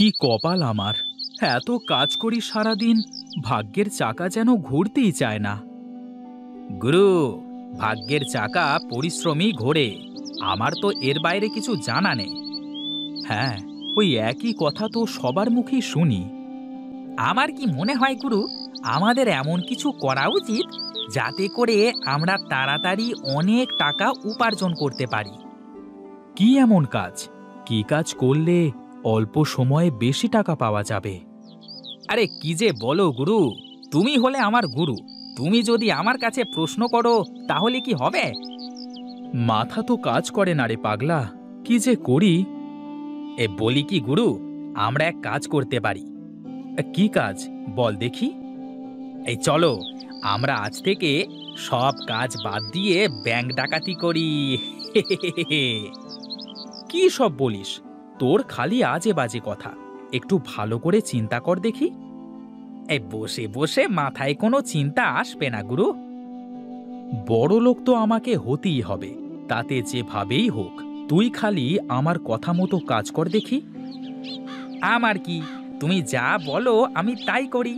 কি কপাল আমার! এত কাজ করি সারাদিন, ভাগ্যের চাকা যেন ঘুরতেই চায় না। গুরু, ভাগ্যের চাকা পরিশ্রমী ঘোরে। আমার তো এর বাইরে কিছু জানা নেই। হ্যাঁ, ওই একই কথা তো সবার মুখেই শুনি। আমার কি মনে হয় গুরু, আমাদের এমন কিছু করা উচিত যাতে করে আমরা তাড়াতাড়ি অনেক টাকা উপার্জন করতে পারি। কি এমন কাজ? কি কাজ করলে অল্প সময়ে বেশি টাকা পাওয়া যাবে? আরে কি যে বলো গুরু, তুমি হলে আমার গুরু। তুমি যদি আমার কাছে প্রশ্ন করো তাহলে কি হবে? মাথা তো কাজ করে না রে পাগলা, কি যে করি। বলি কি গুরু, আমরা এক কাজ করতে পারি। কি কাজ বল দেখি? এই চলো, আমরা আজ থেকে সব কাজ বাদ দিয়ে ব্যাংক ডাকাতি করি। কি সব বলিস? তোর খালি আজে বাজে কথা। একটু ভালো করে চিন্তা কর দেখি। এই বসে বসে মাথায় কোনো চিন্তা আসবে না গুরু। বড় লোক তো আমাকে হতেই হবে, তাতে যেভাবেই হোক। তুই খালি আমার কথা মতো কাজ কর দেখি। আমার কি, তুমি যা বলো আমি তাই করি।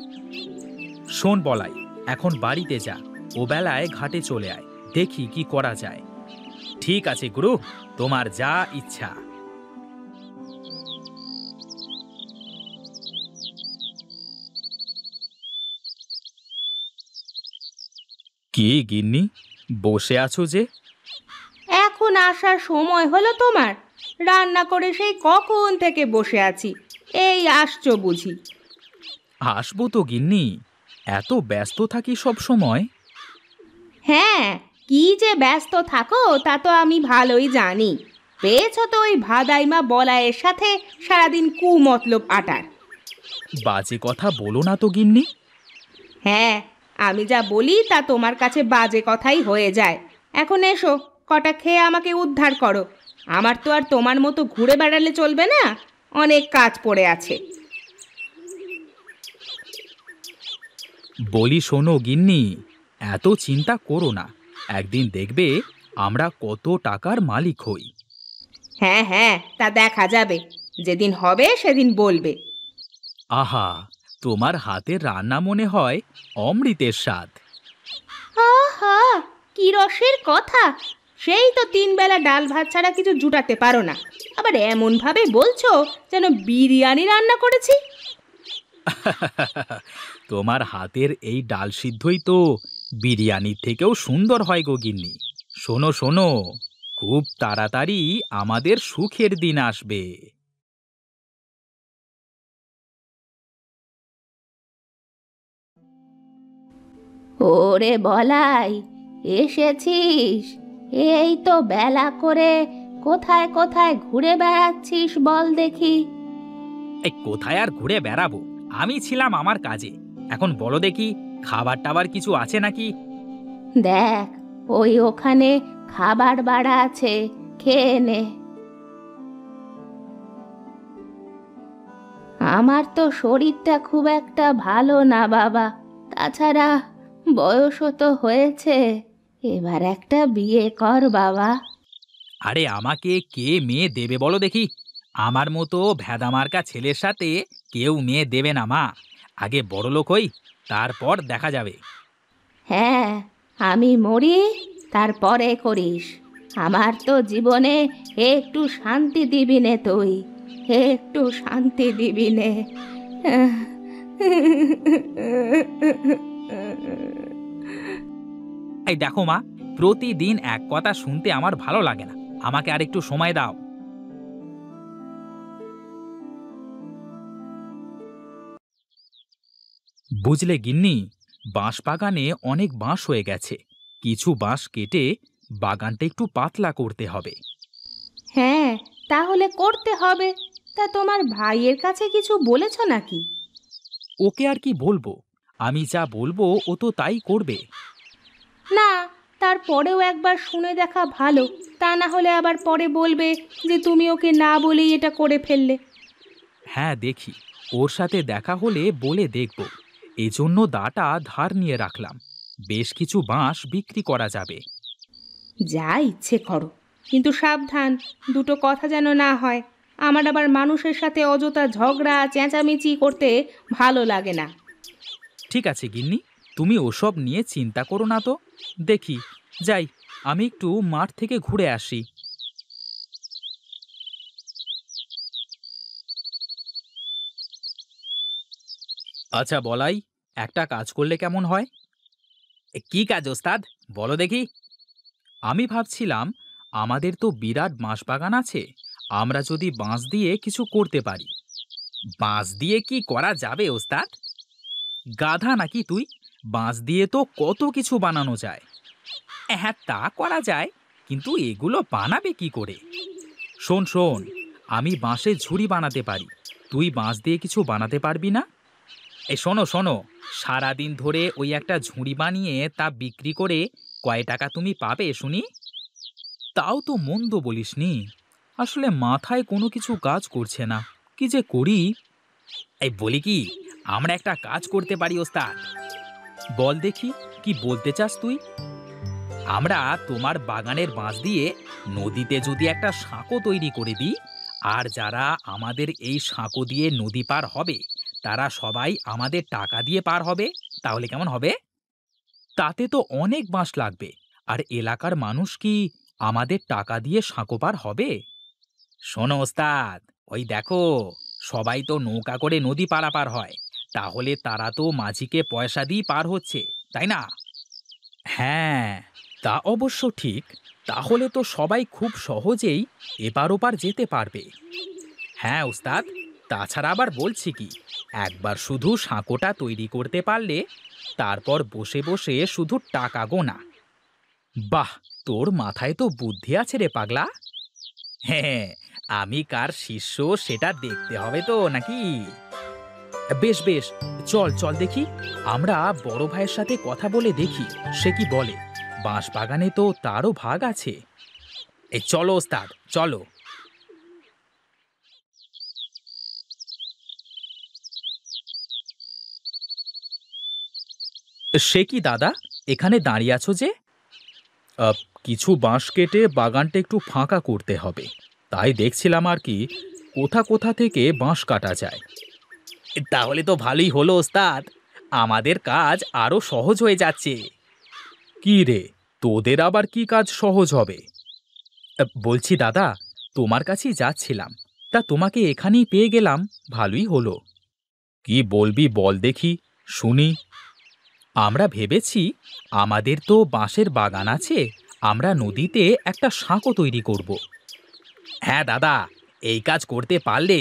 শোন বলাই, এখন বাড়িতে যা, ও বেলায় ঘাটে চলে আয়, দেখি কি করা যায়। ঠিক আছে গুরু, তোমার যা ইচ্ছা। কি গিন্নি, বসে আছো যে? এখন আসার সময় হলো তোমার? রান্না করে সেই কখন থেকে বসে আছি, এই আসছো বুঝি? আসবো তো গিন্নি, এত ব্যস্ত থাকি সব সময়। হ্যাঁ, কি যে ব্যস্ত থাকো তা তো আমি ভালোই জানি। পেয়েছো তো ওই ভাদাইমা বলায়ের সাথে সারাদিন কুমতলব আটার। বাজে কথা বলো না তো গিন্নি। হ্যাঁ, আমি যা বলি তা তোমার কাছে বাজে কথাই হয়ে যায়। এখন এসো, কটা খেয়ে আমাকে উদ্ধার করো। আমার তো আর তোমার মতো ঘুরে বেড়ালে চলবে না, অনেক কাজ পড়ে আছে। বলি শোনো গিন্নি, এত চিন্তা করো না। একদিন দেখবে আমরা কত টাকার মালিক হই। হ্যাঁ হ্যাঁ, তা দেখা যাবে, যেদিন হবে সেদিন বলবে। আহা, তোমার হাতের রান্না মনে হয় অমৃতের স্বাদ। আহা, কি রসের কথা! সেই তো 3 বেলা ডাল ভাত ছাড়া কিছু জুটাতে পারো না, আবার এমন ভাবে বলছো যেন বিরিয়ানি রান্না করেছি। তোমার হাতের এই ডাল সিদ্ধই তো বিরিয়ানির থেকেও সুন্দর হয় গো গিন্নি। শোনো শোনো, খুব তাড়াতাড়ি আমাদের সুখের দিন আসবে। ওরে বলাই, এসেছিস? এই তো বেলা করে কোথায় কোথায় ঘুরে বেড়াচ্ছিস বল দেখি। এই কোথায় আর ঘুরে বেড়াবো, আমি ছিলাম আমার কাজে। এখন বলো দেখি, খাবার টাবার কিছু আছে নাকি? দেখ, ওই ওখানে খাবার বাড়া আছে, খেয়ে নে। আমার তো শরীরটা খুব একটা ভালো না বাবা, তাছাড়া বয়সও তো হয়েছে, এবার একটা বিয়ে কর বাবা। আরে আমাকে কে মেয়ে দেবে বলো দেখি? আমার মতো ভেদামার্কা ছেলের সাথে কেউ মেয়ে দেবে না মা। আগে বড়লোক হই, তারপর দেখা যাবে। হ্যাঁ, আমি মরি তারপরে করিস। আমার তো জীবনে একটু শান্তি দিবি নে তুই, একটু শান্তি দিবি নে। এই দেখো মা, প্রতিদিন এক কথা শুনতে আমার ভালো লাগে না। আমাকে আর একটু সময় দাও। বুঝলে গিন্নি, বাঁশ বাগানে অনেক বাঁশ হয়ে গেছে। কিছু বাঁশ কেটে বাগানটা একটু পাতলা করতে হবে। হ্যাঁ, তাহলে করতে হবে। তা তোমার ভাইয়ের কাছে কিছু বলেছ নাকি? ওকে আর কি বলবো, আমি যা বলবো ও তো তাই করবে। না, তারপরেও একবার শুনে দেখা ভালো, তা না হলে আবার পরে বলবে যে তুমি ওকে না বলেই এটা করে ফেললে। হ্যাঁ দেখি, ওর সাথে দেখা হলে বলে দেখব। এজন্য দাটা ধার নিয়ে রাখলাম, বেশ কিছু বাঁশ বিক্রি করা যাবে। যা ইচ্ছে করো, কিন্তু সাবধান, দুটো কথা যেন না হয়। আমার আবার মানুষের সাথে অযথা ঝগড়া চেঁচামেচি করতে ভালো লাগে না। ঠিক আছে গিন্নি, তুমি ওসব নিয়ে চিন্তা করো না তো। দেখি, যাই, আমি একটু মাঠ থেকে ঘুরে আসি। আচ্ছা বলাই, একটা কাজ করলে কেমন হয়? কি কাজ ওস্তাদ, বলো দেখি। আমি ভাবছিলাম, আমাদের তো বিরাট বাঁশ বাগান আছে, আমরা যদি বাঁশ দিয়ে কিছু করতে পারি। বাঁশ দিয়ে কি করা যাবে ওস্তাদ? গাধা নাকি তুই? বাঁশ দিয়ে তো কত কিছু বানানো যায়। হ্যাঁ, তা করা যায়, কিন্তু এগুলো বানাবে কি করে? শোন শোন, আমি বাঁশের ঝুড়ি বানাতে পারি, তুই বাঁশ দিয়ে কিছু বানাতে পারবি না? এই শোনো শোনো, সারাদিন ধরে ওই একটা ঝুড়ি বানিয়ে তা বিক্রি করে কয় টাকা তুমি পাবে শুনি? তাও তো মন্দ বলিসনি। আসলে মাথায় কোনো কিছু কাজ করছে না, কি যে করি। এই বলি কি, আমরা একটা কাজ করতে পারি ওস্তাদ। বল দেখি, কি বলতে চাস তুই? আমরা তোমার বাগানের বাঁশ দিয়ে নদীতে যদি একটা সাঁকো তৈরি করে দিই, আর যারা আমাদের এই সাঁকো দিয়ে নদী পার হবে তারা সবাই আমাদের টাকা দিয়ে পার হবে, তাহলে কেমন হবে? তাতে তো অনেক বাঁশ লাগবে, আর এলাকার মানুষ কি আমাদের টাকা দিয়ে সাঁকো পার হবে? শোনো ওস্তাদ, ওই দেখো, সবাই তো নৌকা করে নদী পারাপার হয়, তাহলে তারা তো মাঝিকে পয়সা দিয়ে পার হচ্ছে, তাই না? হ্যাঁ, তা অবশ্য ঠিক। তাহলে তো সবাই খুব সহজেই এপার ওপার যেতে পারবে। হ্যাঁ ওস্তাদ, তাছাড়া আবার বলছি কি, একবার শুধু সাঁকোটা তৈরি করতে পারলে তারপর বসে বসে শুধু টাকা গোনা। বাহ, তোর মাথায় তো বুদ্ধি আছে রে পাগলা। হ্যাঁ, আমি কার শিষ্য সেটা দেখতে হবে তো নাকি? বেশ বেশ, চল চল দেখি, আমরা বড় ভাইয়ের সাথে কথা বলে দেখি সে কি বলে। বাঁশ বাগানে তো তারও ভাগ আছে। এই চলো ওস্তাদ, চলো। সে কি দাদা, এখানে দাঁড়িয়ে আছো যে? কিছু বাঁশ কেটে বাগানটা একটু ফাঁকা করতে হবে, তাই দেখছিলাম আর কি, কোথা কোথা থেকে বাঁশ কাটা যায়। তাহলে তো ভালোই হলো ওস্তাদ, আমাদের কাজ আরো সহজ হয়ে যাচ্ছে। কি রে, তোদের আবার কি কাজ সহজ হবে? বলছি দাদা, তোমার কাছেই যাচ্ছিলাম, তা তোমাকে এখানেই পেয়ে গেলাম, ভালোই হলো। কি বলবি বল দেখি, শুনি। আমরা ভেবেছি, আমাদের তো বাঁশের বাগান আছে, আমরা নদীতে একটা সাঁকো তৈরি করব। হ্যাঁ দাদা, এই কাজ করতে পারলে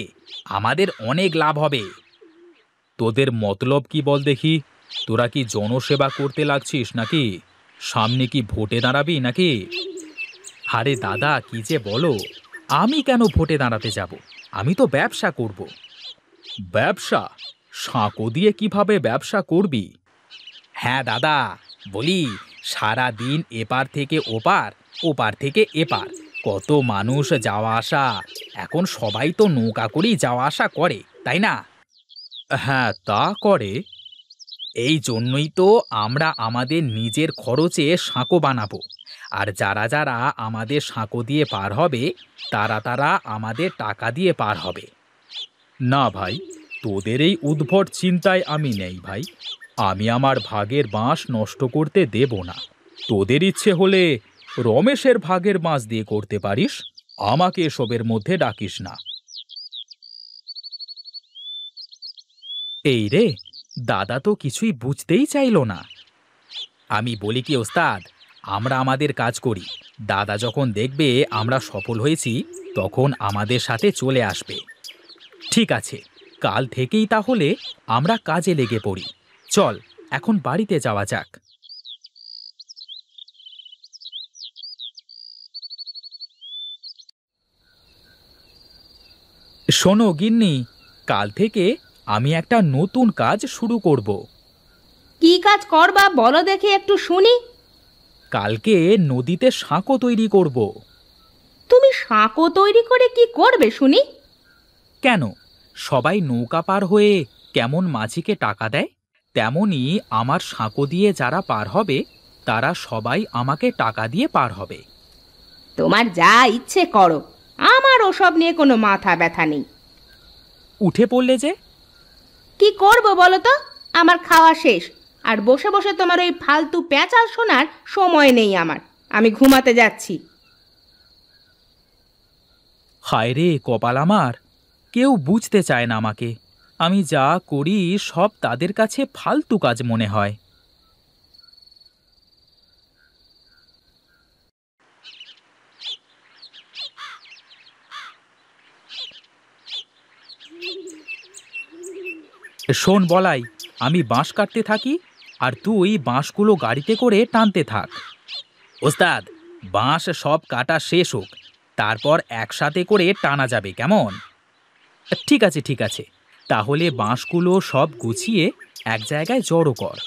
আমাদের অনেক লাভ হবে। তোদের মতলব কি বল দেখি? তোরা কি জনসেবা করতে লাগছিস নাকি? সামনে কি ভোটে দাঁড়াবি নাকি? আরে দাদা, কি যে বলো, আমি কেন ভোটে দাঁড়াতে যাব? আমি তো ব্যবসা করব। ব্যবসা? সাঁকো দিয়ে কিভাবে ব্যবসা করবি? হ্যাঁ দাদা, বলি, সারা দিন এপার থেকে ওপার, ওপার থেকে এপার, কত মানুষ যাওয়া আসা, এখন সবাই তো নৌকা করেই যাওয়া আসা করে, তাই না? হ্যাঁ, তা করে। এই জন্যই তো আমরা আমাদের নিজের খরচে সাঁকো বানাবো, আর যারা যারা আমাদের সাঁকো দিয়ে পার হবে তারা তারা আমাদের টাকা দিয়ে পার হবে। না ভাই, তোদের এই উদ্ভট চিন্তায় আমি নেই ভাই। আমি আমার ভাগের বাঁশ নষ্ট করতে দেব না। তোদের ইচ্ছে হলে রমেশের ভাগের বাঁশ দিয়ে করতে পারিস, আমাকে এসবের মধ্যে ডাকিস না। এই রে, দাদা তো কিছুই বুঝতেই চাইলো না। আমি বলি কি ওস্তাদ, আমরা আমাদের কাজ করি, দাদা যখন দেখবে আমরা সফল হয়েছি তখন আমাদের সাথে চলে আসবে। ঠিক আছে, কাল থেকেই তাহলে আমরা কাজে লেগে পড়ি। চল, এখন বাড়িতে যাওয়া যাক। শোনো গিন্নি, কাল থেকে আমি একটা নতুন কাজ শুরু করব। কি কাজ করবা বলো দেখি একটু শুনি। কালকে নদীতে সাঁকো তৈরি করব। তুমি সাঁকো তৈরি করে কি করবে শুনি? কেন, সবাই নৌকা পার হয়ে কেমন মাঝিকে টাকা দেয়, তেমনি আমার সাঁকো দিয়ে যারা পার হবে তারা সবাই আমাকে টাকা দিয়ে পার হবে। তোমার যা ইচ্ছে করো, আমার ওসব নিয়ে কোনো মাথা ব্যথা নেই। উঠে পড়লে যে? কি করব বলো তো, আমার খাওয়া শেষ, আর বসে বসে তোমার ওই ফালতু প্যাঁচাল শোনার সময় নেই আমার। আমি ঘুমাতে যাচ্ছি। হায় রে কপাল আমার, কেউ বুঝতে চায় না আমাকে। আমি যা করি সব তাদের কাছে ফালতু কাজ মনে হয়। শোন বলাই, আমি বাঁশ কাটতে থাকি আর তুই বাঁশগুলো গাড়িতে করে টানতে থাক। ওস্তাদ, বাঁশ সব কাটা শেষ হোক, তারপর একসাথে করে টানা যাবে, কেমন? ঠিক আছে ঠিক আছে, তাহলে বাঁশগুলো সব গুছিয়ে এক জায়গায় জড়ো কর।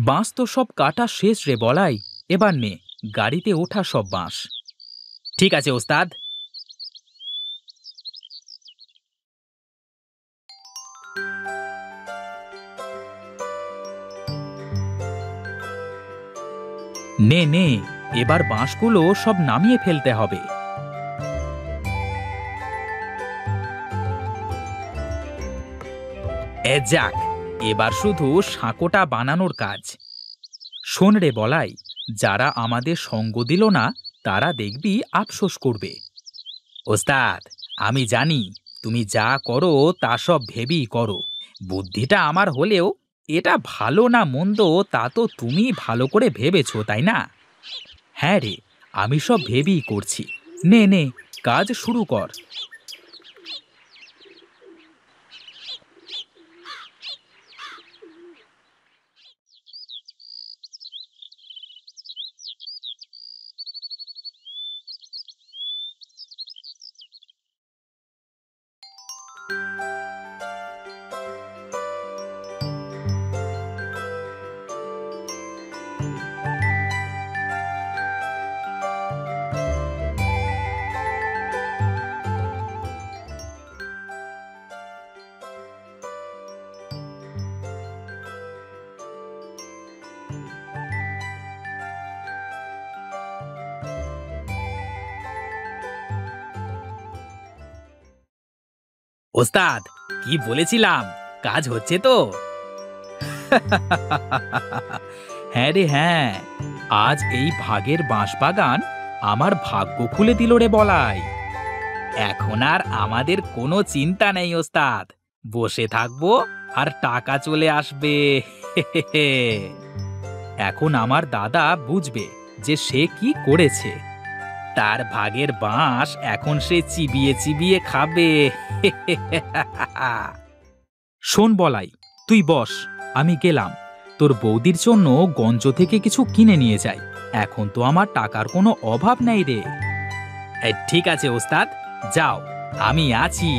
বাঁশ তো সব কাটা শেষ রে বলাই, এবার নে গাড়িতে ওঠা সব বাঁশ। ঠিক আছে ওস্তাদ। নে নে, এবার বাঁশগুলো সব নামিয়ে ফেলতে হবে। যাক, এবার শুধু সাঁকোটা বানানোর কাজ। শোন রে বলাই, যারা আমাদের সঙ্গ দিল না তারা দেখবি আফসোস করবে। ওস্তাদ, আমি জানি তুমি যা করো তা সব ভেবেই করো। বুদ্ধিটা আমার হলেও এটা ভালো না মন্দ তা তো তুমি ভালো করে ভেবেছো, তাই না? হ্যাঁ রে, আমি সব ভেবেই করছি। নে নে, কাজ শুরু কর। ওস্তাদ, কি বলেছিলাম, কাজ হচ্ছে তো? হ্যাঁ রে হ্যাঁ, আজ এই ভাগের বাঁশবাগান আমার ভাগ্য খুলে দিল রে বলাই। এখন আর আমাদের কোনো চিন্তা নেই ওস্তাদ, বসে থাকবো আর টাকা চলে আসবে। এখন আমার দাদা বুঝবে যে সে কি করেছে। তার ভাগের বাঁশ এখন সে চিবিয়ে চিবিয়ে খাবে। শোন বলাই, তুই বস, আমি গেলাম। তোর বৌদির জন্য গঞ্জ থেকে কিছু কিনে নিয়ে যাই। এখন তো আমার টাকার কোনো অভাব নেই রে। ঠিক আছে ওস্তাদ, যাও, আমি আছি।